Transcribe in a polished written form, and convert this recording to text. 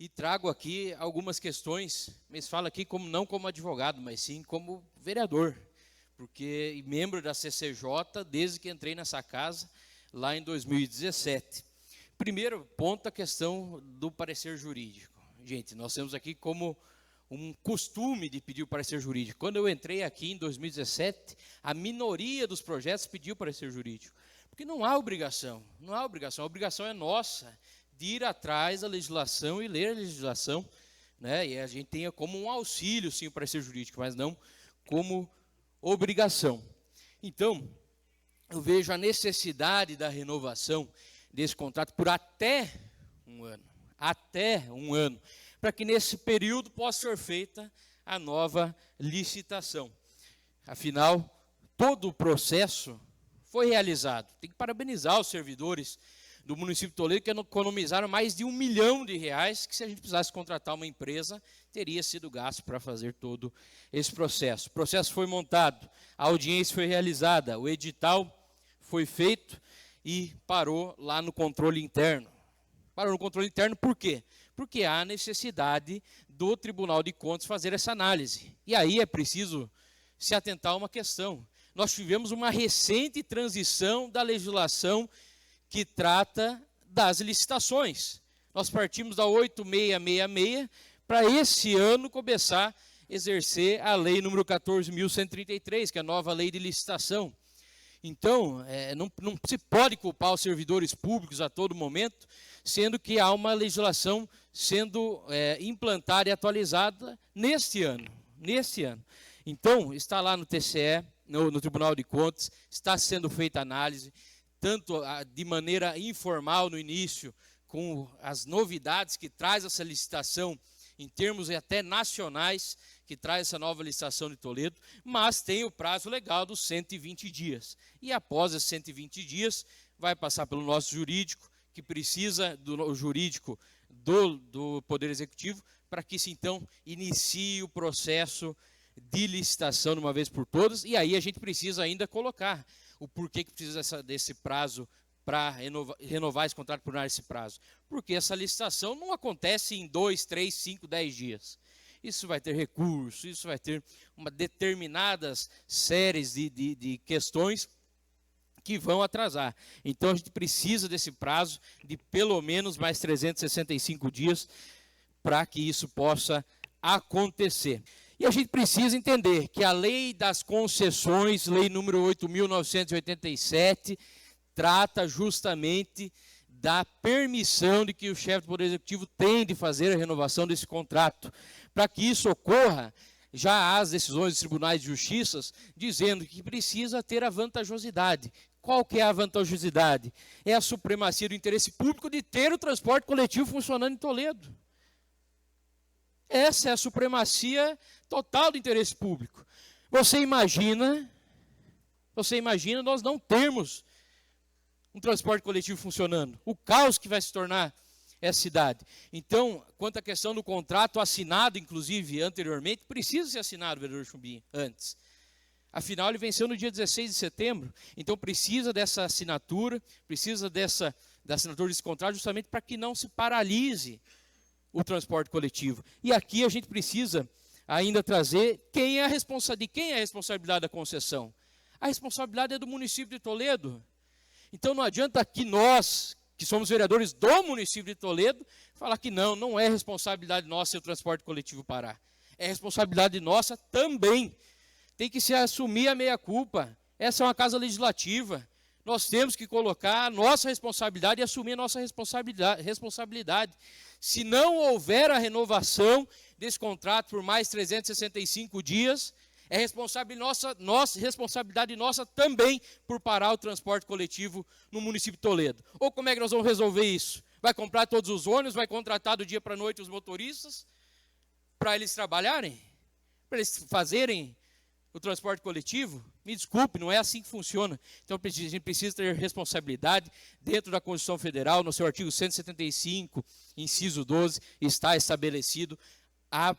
e trago aqui algumas questões, mas falo aqui não como advogado, mas sim como vereador, porque membro da CCJ desde que entrei nessa casa, lá em 2017. Primeiro ponto, a questão do parecer jurídico. Gente, nós temos aqui como um costume de pedir o parecer jurídico. Quando eu entrei aqui em 2017, a minoria dos projetos pediu parecer jurídico, porque não há obrigação, a obrigação é nossa, de ir atrás da legislação e ler a legislação, né? E a gente tenha como um auxílio, sim, o parecer jurídico, mas não como obrigação. Então, eu vejo a necessidade da renovação desse contrato por até um ano, para que nesse período possa ser feita a nova licitação. Afinal, todo o processo foi realizado. Tem que parabenizar os servidores do município de Toledo, que economizaram mais de R$1 milhão, que se a gente precisasse contratar uma empresa, teria sido gasto para fazer todo esse processo. O processo foi montado, a audiência foi realizada, o edital foi feito e parou lá no controle interno. Parou no controle interno por quê? Porque há necessidade do Tribunal de Contas fazer essa análise. E aí é preciso se atentar a uma questão. Nós tivemos uma recente transição da legislação que trata das licitações. Nós partimos da 8666 para esse ano começar a exercer a lei número 14.133, que é a nova lei de licitação. Então, não se pode culpar os servidores públicos a todo momento, sendo que há uma legislação sendo implantada e atualizada neste ano. Então, está lá no TCE, no Tribunal de Contas, está sendo feita análise, tanto de maneira informal no início, com as novidades que traz essa licitação, em termos até nacionais, que traz essa nova licitação de Toledo, mas tem o prazo legal dos 120 dias. E após esses 120 dias, vai passar pelo nosso jurídico, que precisa do jurídico do Poder Executivo, para que se então inicie o processo de licitação de uma vez por todas, e aí a gente precisa ainda colocar o porquê que precisa desse prazo para renovar esse contrato por esse prazo. Porque essa licitação não acontece em 2, 3, 5, 10 dias. Isso vai ter recurso, isso vai ter determinadas séries de questões que vão atrasar. Então a gente precisa desse prazo de pelo menos mais 365 dias para que isso possa acontecer. E a gente precisa entender que a lei das concessões, lei número 8.987, trata justamente da permissão de que o chefe do Poder Executivo tem de fazer a renovação desse contrato. Para que isso ocorra, já há as decisões dos tribunais de justiça dizendo que precisa ter a vantajosidade. Qual que é a vantajosidade? É a supremacia do interesse público de ter o transporte coletivo funcionando em Toledo. Essa é a supremacia total do interesse público. Você imagina nós não termos um transporte coletivo funcionando, o caos que vai se tornar essa cidade. Então, quanto à questão do contrato assinado, inclusive, anteriormente, precisa ser assinado, vereador Chumbim, antes. Afinal, ele venceu no dia 16 de setembro, então precisa dessa assinatura, da assinatura desse contrato, justamente para que não se paralise o transporte coletivo. E aqui a gente precisa ainda trazer de quem é a responsabilidade da concessão. A responsabilidade é do município de Toledo. Então não adianta que nós, que somos vereadores do município de Toledo, falar que não é responsabilidade nossa o transporte coletivo parar. É responsabilidade nossa também. Tem que se assumir a meia-culpa. Essa é uma casa legislativa. Nós temos que colocar a nossa responsabilidade e assumir a nossa responsabilidade. Se não houver a renovação desse contrato por mais 365 dias, é responsabilidade nossa também por parar o transporte coletivo no município de Toledo. Ou como é que nós vamos resolver isso? Vai comprar todos os ônibus, vai contratar do dia para a noite os motoristas para eles trabalharem? Para eles fazerem o transporte coletivo? Me desculpe, não é assim que funciona. Então a gente precisa ter responsabilidade dentro da Constituição Federal, no seu artigo 175, inciso 12, está estabelecido a